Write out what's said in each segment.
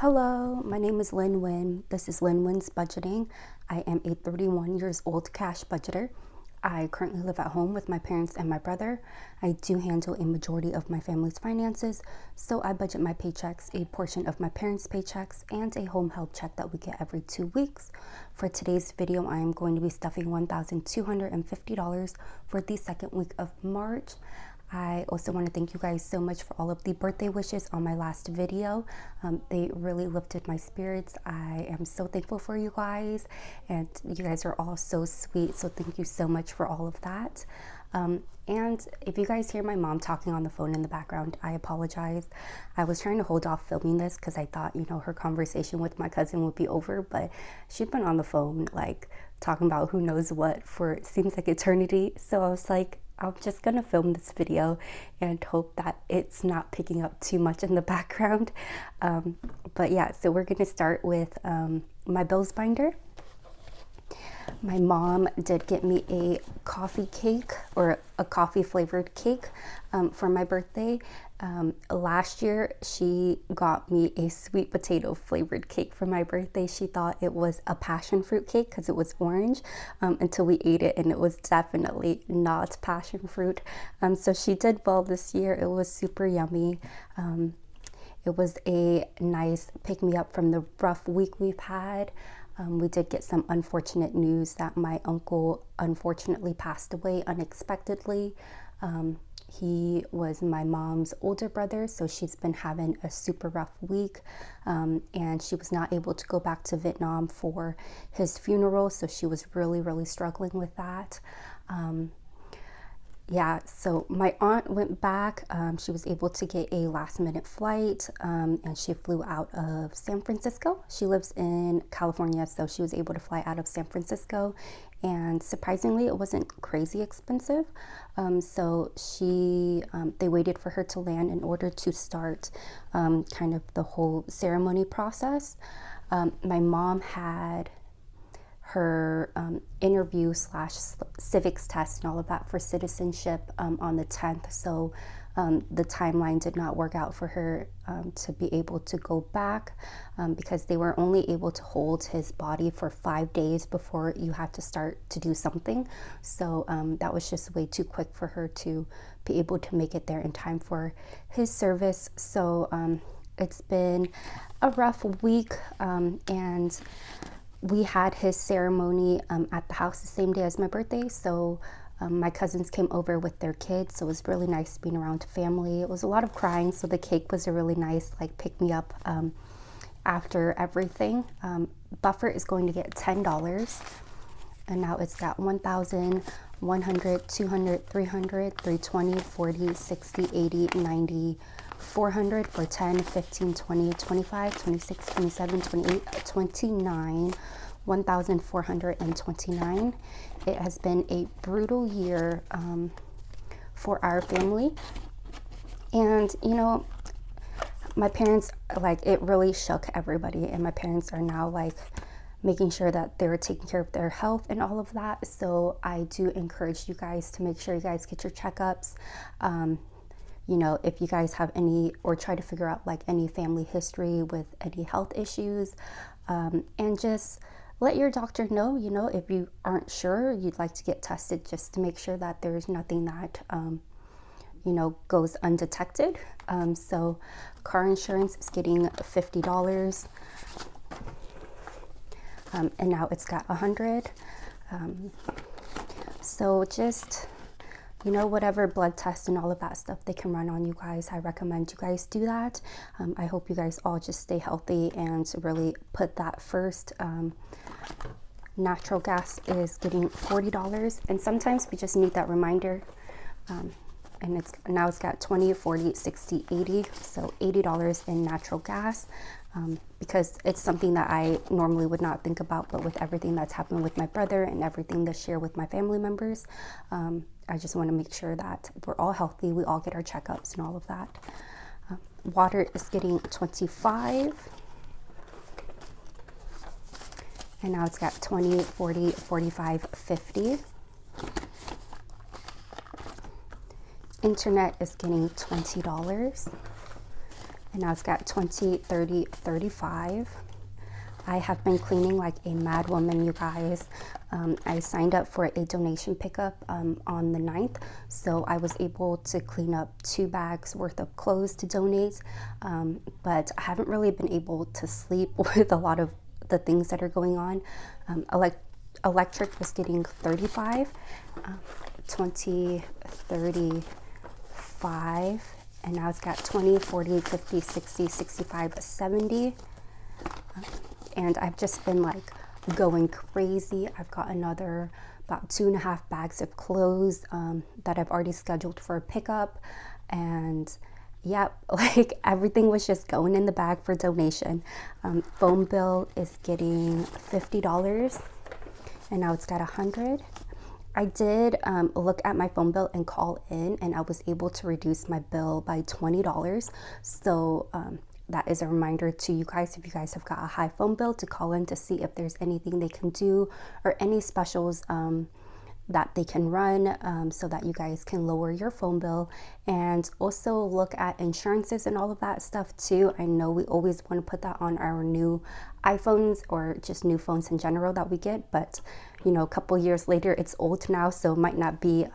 Hello, my name is Lynn Wynn. This is Lynn Wynn's Budgeting. I am a 31 years old cash budgeter. I currently live at home with my parents and my brother. I do handle a majority of my family's finances, so I budget my paychecks, a portion of my parents' paychecks, and a home help check that we get every 2 weeks. For today's video, I am going to be stuffing $1,250 for the second week of March. I also want to thank you guys so much for all of the birthday wishes on my last video. They really lifted my spirits. I am so thankful for you guys, and you guys are all so sweet, so thank you so much for all of that. And if you guys hear my mom talking on the phone in the background, I apologize. I was trying to hold off filming this because I thought, her conversation with my cousin would be over, but she'd been on the phone like talking about who knows what for it seems like eternity. So I was like, I'm just gonna film this video and hope that it's not picking up too much in the background. But yeah, so we're gonna start with my bills binder. My mom did get me a coffee cake, or a coffee flavored cake, for my birthday. Last year she got me a sweet potato flavored cake for my birthday. She thought it was a passion fruit cake because it was orange, until we ate it, and it was definitely not passion fruit. So she did well this year. It was super yummy. It was a nice pick me up from the rough week we've had. We did get some unfortunate news that my uncle unfortunately passed away unexpectedly. He was my mom's older brother, so she's been having a super rough week, and she was not able to go back to Vietnam for his funeral, so she was really struggling with that. Yeah, so my aunt went back. She was able to get a last minute flight, and she flew out of San Francisco. She lives in California, so she was able to fly out of San Francisco, and surprisingly it wasn't crazy expensive. So they waited for her to land in order to start kind of the whole ceremony process. My mom had her interview / civics test and all of that for citizenship on the 10th. So the timeline did not work out for her to be able to go back, because they were only able to hold his body for 5 days before you had to start to do something. So that was just way too quick for her to be able to make it there in time for his service. So it's been a rough week, and we had his ceremony at the house the same day as my birthday. So my cousins came over with their kids, so it was really nice being around family. It was a lot of crying, so the cake was a really nice pick me up after everything. Buffer is going to get $10, and now it's got 1,000, 100, 200, 300, 320, 40, 60, 80, 90, 400 for 10, 15, 20, 25, 26, 27, 28, 29, 1,429. It has been a brutal year for our family. And, my parents, it really shook everybody. And my parents are now, making sure that they're taking care of their health and all of that. So I do encourage you guys to make sure you guys get your checkups. If you guys have any, or try to figure out any family history with any health issues, and just let your doctor know, if you aren't sure, you'd like to get tested just to make sure that there's nothing that, goes undetected. So car insurance is getting $50, and now it's got 100. So just, whatever blood tests and all of that stuff they can run on you guys, I recommend you guys do that. I hope you guys all just stay healthy and really put that first. Natural gas is getting $40, and sometimes we just need that reminder. And it's got 20, 40, 60, 80, so $80 in natural gas, because it's something that I normally would not think about, but with everything that's happened with my brother and everything this year with my family members, I just want to make sure that we're all healthy, we all get our checkups and all of that. Water is getting 25, and now it's got 20, 40, 45, 50. Internet is getting $20. and now it's got 20, 30, 35. I have been cleaning like a mad woman, you guys. I signed up for a donation pickup on the 9th, so I was able to clean up 2 bags worth of clothes to donate, but I haven't really been able to sleep with a lot of the things that are going on. Electric was getting 35, 20, 35, and now it's got 20, 40, 50, 60, 65, 70. And I've just been like going crazy. I've got another about 2.5 bags of clothes that I've already scheduled for a pickup. And yeah, like everything was just going in the bag for donation. Phone bill is getting $50, and now it's got 100. I did look at my phone bill and call in, and I was able to reduce my bill by $20. So that is a reminder to you guys, if you guys have got a high phone bill, to call in to see if there's anything they can do or any specials that they can run so that you guys can lower your phone bill. And also look at insurances and all of that stuff too. I know we always want to put that on our new iPhones or just new phones in general that we get, but you know, a couple years later it's old now, so it might not be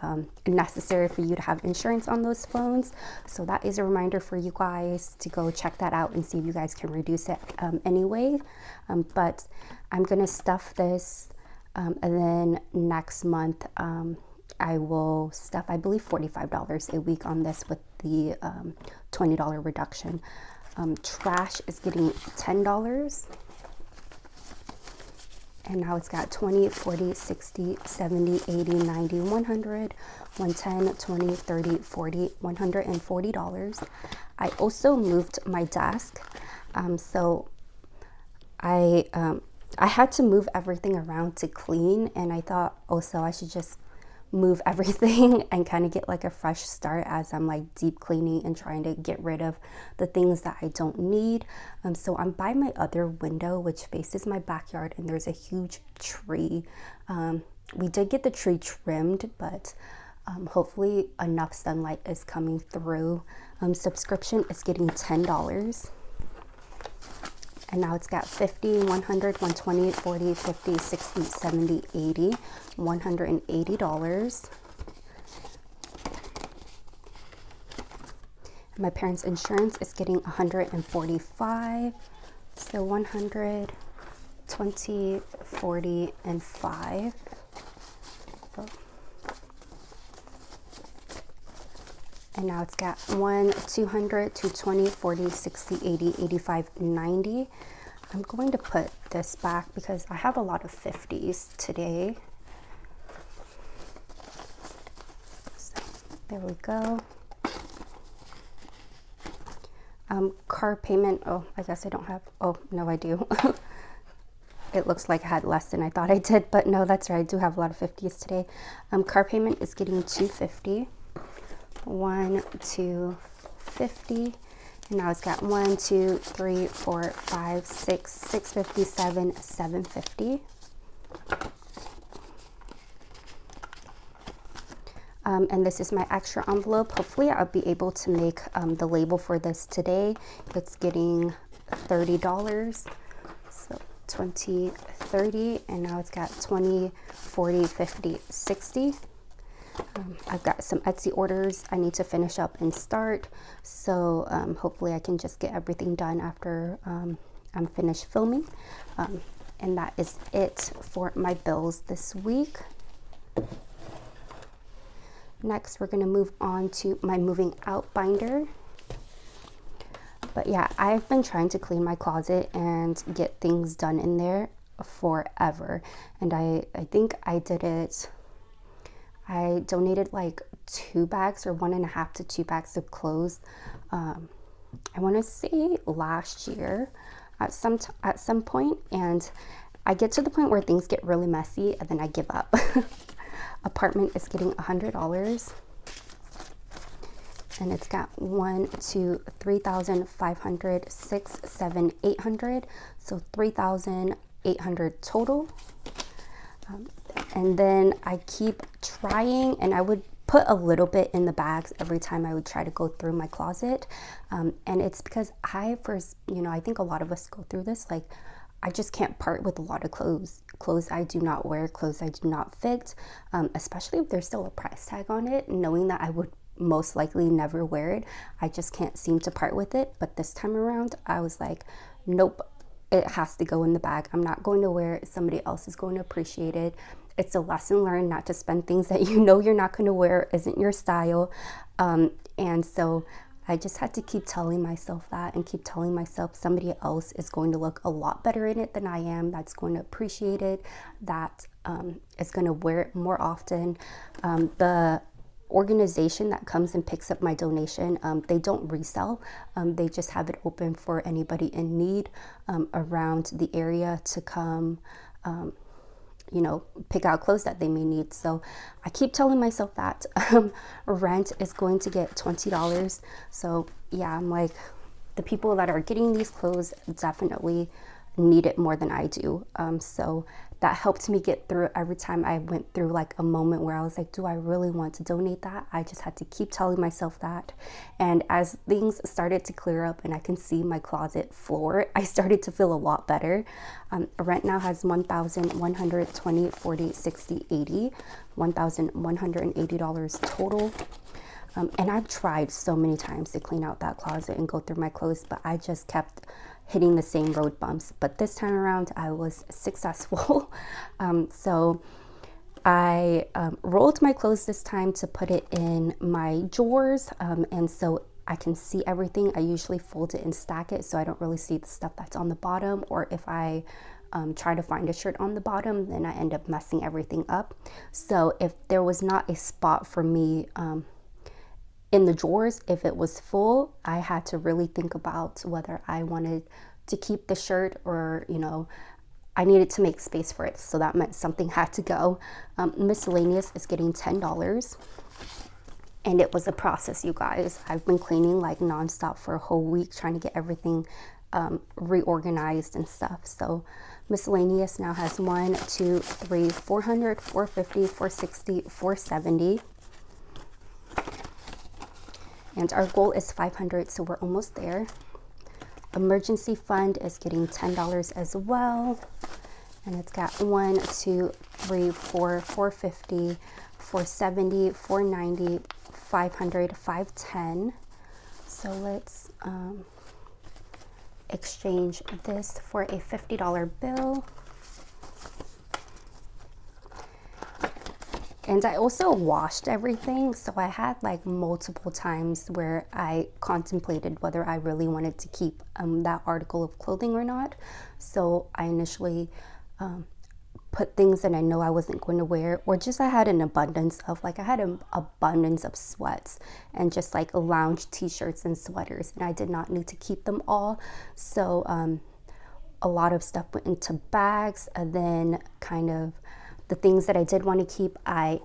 necessary for you to have insurance on those phones. So that is a reminder for you guys to go check that out and see if you guys can reduce it anyway. But I'm gonna stuff this, and then next month I will stuff, I believe, $45 a week on this with the $20 reduction. Trash is getting $10. And now it's got 20, 40, 60, 70, 80, 90, 100, 110, 20, 30, 40, $140. I also moved my desk. So I had to move everything around to clean, and I thought also I should just move everything and kind of get like a fresh start as I'm like deep cleaning and trying to get rid of the things that I don't need. So I'm by my other window, which faces my backyard, and there's a huge tree. We did get the tree trimmed, but hopefully enough sunlight is coming through. Subscription is getting $10. And now it's got 50, 100, 120, 40, 50, 60, 70, 80, $180. My parents' insurance is getting $145. So 100, 20, 40, and 5. And now it's got 1, 200, 220, 40, 60, 80, 85, 90. I'm going to put this back because I have a lot of 50s today. So, there we go. Car payment, oh, I guess I don't have, oh, no, I do. It looks like I had less than I thought I did, but no, that's right, I do have a lot of 50s today. Car payment is getting $250. 1, 2, 50, and now it's got 1, 2, 3, 4, 5, 6, 657, 750. And this is my extra envelope. Hopefully I'll be able to make the label for this today. It's getting $30. So 20, 30, and now it's got 20, 40, 50, 60. I've got some Etsy orders I need to finish up and start, so hopefully I can just get everything done after I'm finished filming. And that is it for my bills this week. Next, we're going to move on to my moving out binder. But yeah, I've been trying to clean my closet and get things done in there forever, and I think I did it. I donated like 2 bags or 1.5 to 2 bags of clothes. I want to say last year at some point, and I get to the point where things get really messy and then I give up. Apartment is getting $100, and it's got 1, 2, 3,500, 6, 7, 800, so 3,800 total. And then I keep trying, and I would put a little bit in the bags every time I would try to go through my closet. And it's because I think a lot of us go through this, like, I just can't part with a lot of clothes I do not wear, clothes I do not fit, especially if there's still a price tag on it, knowing that I would most likely never wear it. I just can't seem to part with it. But this time around, I was like, nope, it has to go in the bag. I'm not going to wear it. Somebody else is going to appreciate it. It's a lesson learned not to spend things that you know you're not going to wear, isn't your style. And so I just had to keep telling myself that, and keep telling myself somebody else is going to look a lot better in it than I am, that's going to appreciate it, that is going to wear it more often. The organization that comes and picks up my donation, they don't resell. They just have it open for anybody in need around the area to come pick out clothes that they may need. So I keep telling myself that rent is going to get $20. So yeah, I'm like, the people that are getting these clothes definitely need it more than I do. So that helped me get through every time I went through like a moment where I was like, do I really want to donate that? I just had to keep telling myself that. And as things started to clear up and I can see my closet floor, I started to feel a lot better. Rent now has $1,120, 40, 60, 80, $1,180 total. And I've tried so many times to clean out that closet and go through my clothes, but I just kept hitting the same road bumps. But this time around, I was successful. So I rolled my clothes this time to put it in my drawers. And so I can see everything. I usually fold it and stack it so I don't really see the stuff that's on the bottom. Or if I try to find a shirt on the bottom, then I end up messing everything up. So if there was not a spot for me in the drawers, if it was full, I had to really think about whether I wanted to keep the shirt or, I needed to make space for it. So that meant something had to go. Miscellaneous is getting $10. And it was a process, you guys. I've been cleaning like nonstop for a whole week, trying to get everything reorganized and stuff. So miscellaneous now has 1, 2, 3, 400, 450, 460, 470. And our goal is 500, so we're almost there. Emergency fund is getting $10 as well. And it's got 1, 2, 3, 4, 450, 470, 490, 500, 510. So let's exchange this for a $50 bill. And I also washed everything, so I had like multiple times where I contemplated whether I really wanted to keep that article of clothing or not. So I initially put things that I know I wasn't going to wear, or just I had an abundance of sweats and just like lounge t-shirts and sweaters, and I did not need to keep them all. So a lot of stuff went into bags, and then kind of the things that I did want to keep, I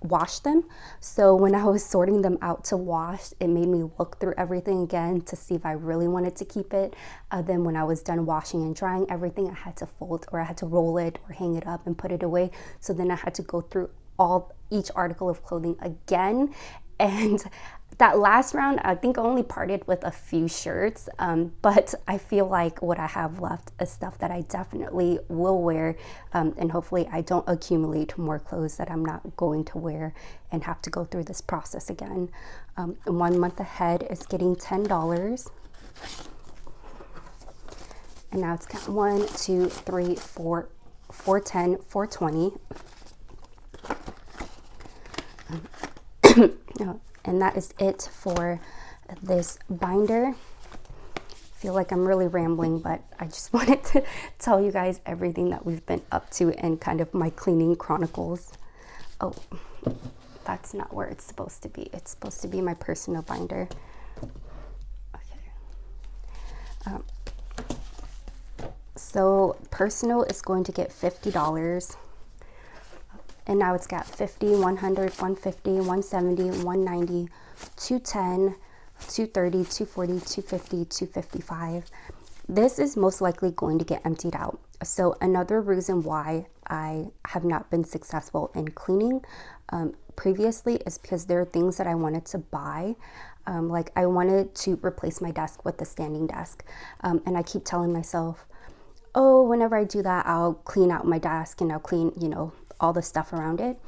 washed them. So when I was sorting them out to wash, it made me look through everything again to see if I really wanted to keep it. Then when I was done washing and drying everything, I had to fold, or I had to roll it or hang it up and put it away. So then I had to go through each article of clothing again. And that last round, I think I only parted with a few shirts, but I feel like what I have left is stuff that I definitely will wear, and hopefully I don't accumulate more clothes that I'm not going to wear and have to go through this process again. 1 month ahead is getting $10. And now it's got 1, 2, 3, 4, 410, 420. And that is it for this binder. I feel like I'm really rambling, but I just wanted to tell you guys everything that we've been up to and kind of my cleaning chronicles. Oh, that's not where it's supposed to be. It's supposed to be my personal binder. Okay. So personal is going to get $50. And now it's got 50, 100, 150, 170, 190, 210, 230, 240, 250, 255. This is most likely going to get emptied out. So another reason why I have not been successful in cleaning previously is because there are things that I wanted to buy. Like I wanted to replace my desk with a standing desk. And I keep telling myself, oh, whenever I do that, I'll clean out my desk and I'll clean, you know, all the stuff around it.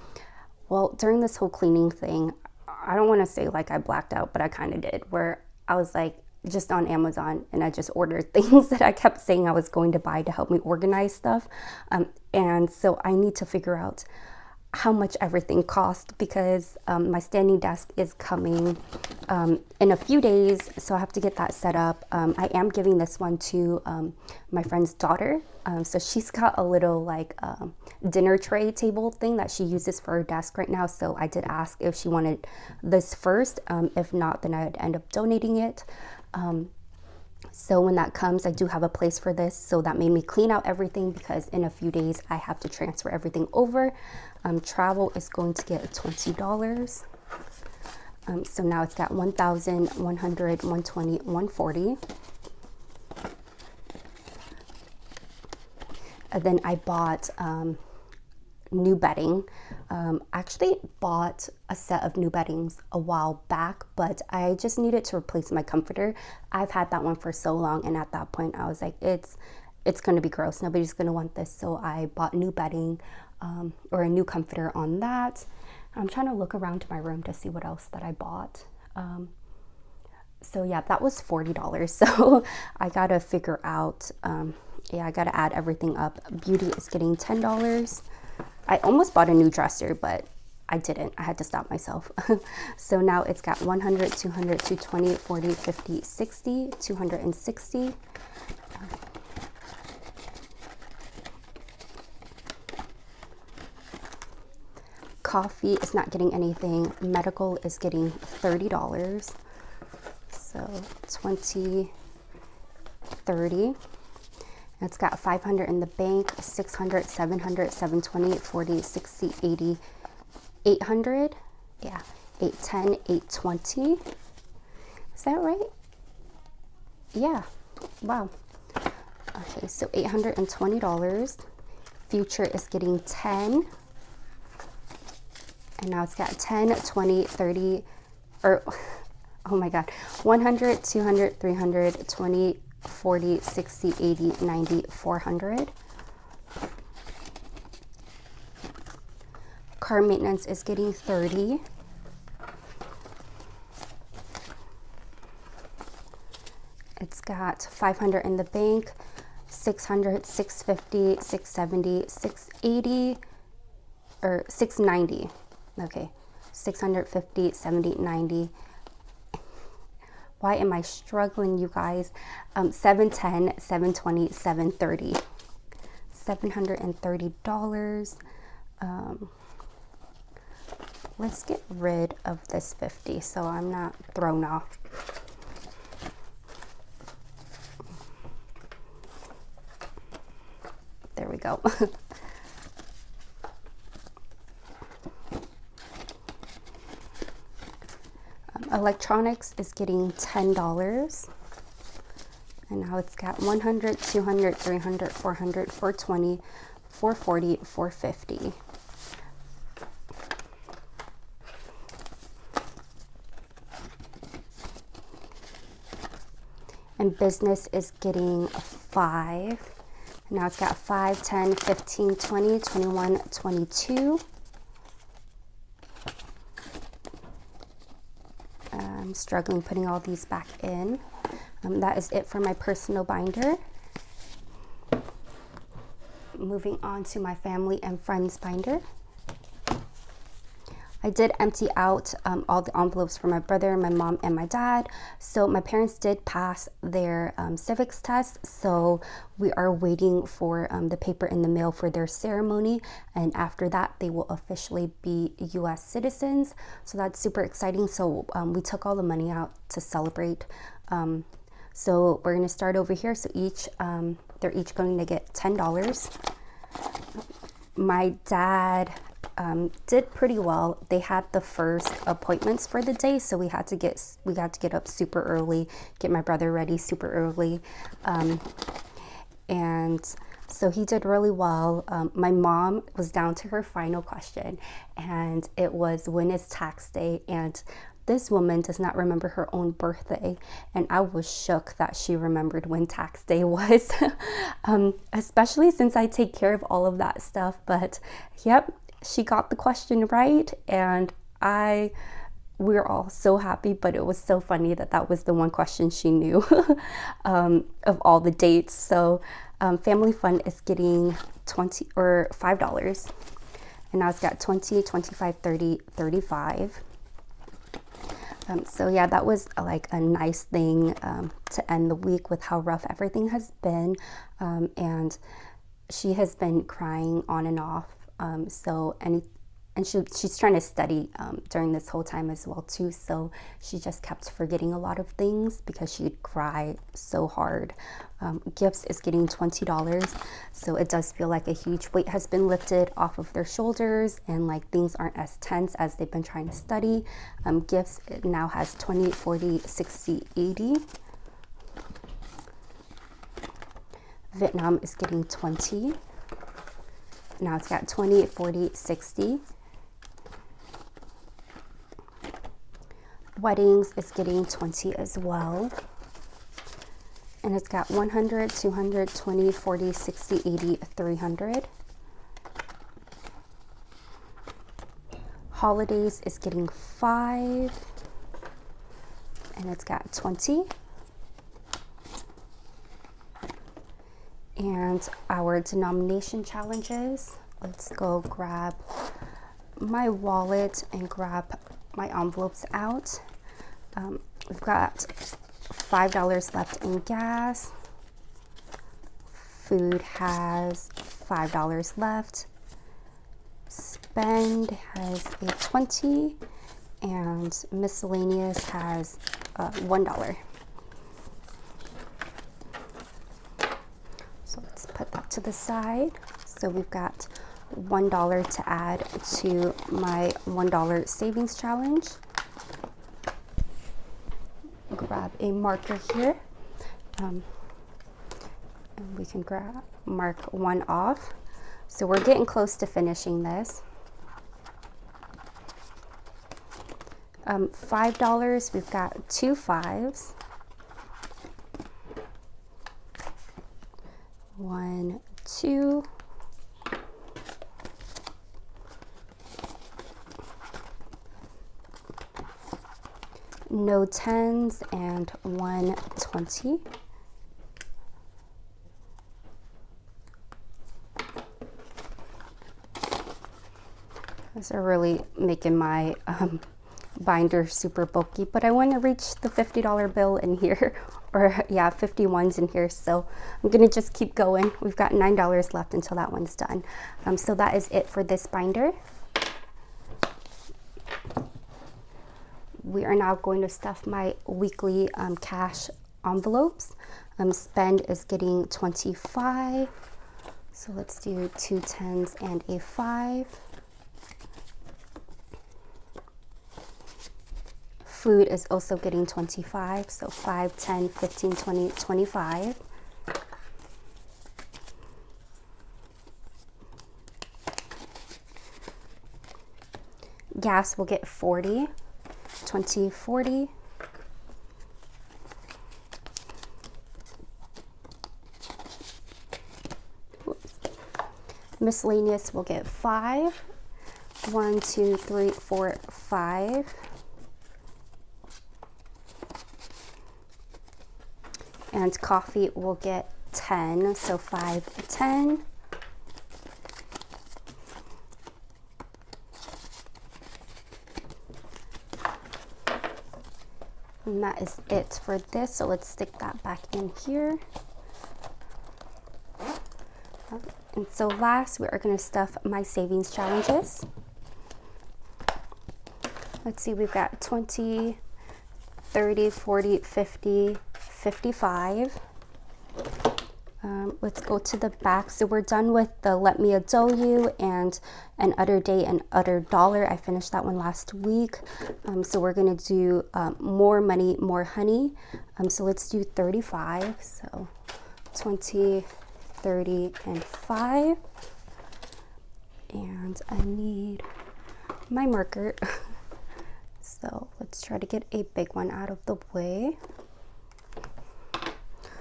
Well, during this whole cleaning thing, I don't want to say like I blacked out, but I kind of did, where I was like just on Amazon and I just ordered things that I kept saying I was going to buy to help me organize stuff. And so I need to figure out how much everything cost, because my standing desk is coming in a few days, so I have to get that set up. I am giving this one to my friend's daughter, so she's got a little like dinner tray table thing that she uses for her desk right now, so I did ask if she wanted this first. If not, then I'd end up donating it. So when that comes, I do have a place for this. So that made me clean out everything, because in a few days I have to transfer everything over. Travel is going to get $20. So now it's got 1,100, 120, 140. And then I bought new bedding. Actually bought a set of new beddings a while back, but I just needed to replace my comforter. I've had that one for so long, and at that point I was like, it's going to be gross. Nobody's going to want this. So I bought new bedding, or a new comforter on that. I'm trying to look around my room to see what else that I bought. So yeah, that was $40. So I got to figure out, yeah, I got to add everything up. Beauty is getting $10. I almost bought a new dresser, but I didn't. I had to stop myself. So now it's got 100, 200, 220, 40, 50, 60, 260. Coffee is not getting anything. Medical is getting $30. So 20, 30. It's got 500 in the bank, 600, 700, 720, 40, 60, 80, 800. Yeah, 810, 820. Is that right? Yeah. Wow. Okay, so $820. Future is getting 10. And now it's got 10, 20, 30, or oh my God, 100, 200, 300, 20, 40, 60, 80, 90, 400. Car maintenance is getting 30. It's got 500 in the bank, 600, 650, 670, 680, or 690. Okay, 650, 70, 90. Why am I struggling, you guys? 710, 720, 730. $730. Let's get rid of this 50 so I'm not thrown off. There we go. Electronics is getting $10. And now it's got 100, 200, 300, 400, 420, 440, 450. And business is getting 5. Now it's got 5, 10, 15, 20, 21, 22. I'm struggling putting all these back in. That is it for my personal binder. Moving on to my family and friends binder. I did empty out all the envelopes for my brother, my mom, and my dad. So my parents did pass their civics test. So we are waiting for the paper in the mail for their ceremony. And after that, they will officially be US citizens. So that's super exciting. So we took all the money out to celebrate. So we're going to start over here. So they're each going to get $10. My dad did pretty well. They had the first appointments for the day, so we got to get up super early, get my brother ready super early, and So he did really well. My mom was down to her final question, and it was, when is tax day? And this woman does not remember her own birthday, and I was shook that she remembered when tax day was, especially since I take care of all of that stuff. But yep, she got the question right, and we were all so happy. But it was so funny that that was the one question she knew of all the dates. So Family Fun is getting $20 or $5, and now it's got 20, 25, 30, 35. So yeah, that was like a nice thing to end the week with how rough everything has been. And she has been crying on and off. She's trying to study during this whole time as well too. So she just kept forgetting a lot of things because she'd cry so hard. Gifts is getting $20. So it does feel like a huge weight has been lifted off of their shoulders, and like things aren't as tense as they've been trying to study. Gifts now has 20, 40, 60, 80. Vietnam is getting 20. Now it's got 20, 40, 60. Weddings is getting 20 as well. And it's got 100, 200, 20, 40, 60, 80, 300. Holidays is getting 5. And it's got 20. And our denomination challenges, let's go grab my wallet and grab my envelopes out. We've got $5 left in gas. Food has $5 left. Spend has a 20, and miscellaneous has $1. So let's put that to the side. So we've got $1 to add to my $1 savings challenge. Grab a marker here, and we can mark 1 off. So we're getting close to finishing this. $5, we've got 2 5s. 1, 2. No 10s and 1 20. These are really making my binder super bulky, but I want to reach the $50 bill in here, or yeah, 51s in here. So I'm gonna just keep going. We've got $9 left until that one's done. So that is it for this binder. We are now going to stuff my weekly cash envelopes. Spend is getting 25. So let's do 2 10s and a 5. Food is also getting 25. So 5, 10, 15, 20, 25. Gas will get 40. 20, 40. Miscellaneous will get 5. 1, 2, 3, 4, 5. And coffee will get 10. So 5, 10. And that is it for this. So let's stick that back in here. And so last, we are going to stuff my savings challenges. Let's see, we've got 20, 30, 40, 50, 55. Let's go to the back. So we're done with the Let Me Adole You and An Utter Day and Utter Dollar. I finished that one last week. So we're going to do More Money, More Honey. So let's do 35. So 20, 30, and 5. And I need my marker. So let's try to get a big one out of the way.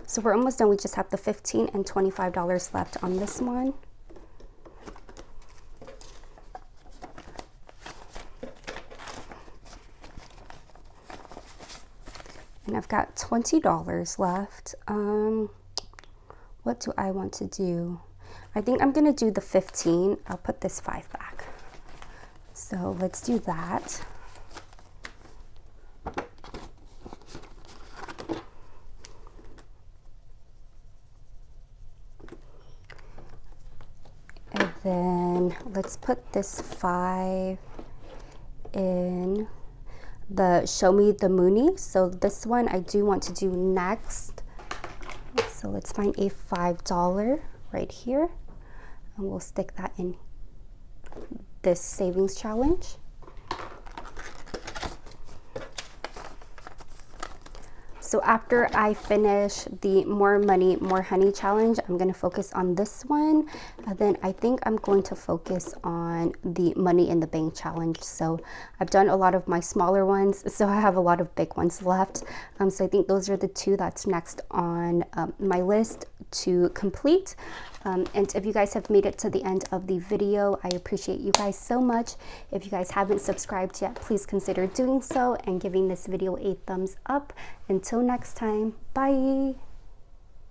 So we're almost done. We just have the $15 and $25 left on this one. And I've got $20 left. What do I want to do? I think I'm gonna do the 15. I'll put this 5 back. So let's do that. And then let's put this 5 in the Show Me the Moonie. So this one I do want to do next. So let's find a $5 right here, and we'll stick that in this savings challenge. So after I finish the More Money, More Honey challenge, I'm going to focus on this one. And then I think I'm going to focus on the Money in the Bank challenge. So I've done a lot of my smaller ones, so I have a lot of big ones left. So I think those are the two that's next on my list to complete. And if you guys have made it to the end of the video, I appreciate you guys so much. If you guys haven't subscribed yet, please consider doing so and giving this video a thumbs up. Until next time, bye.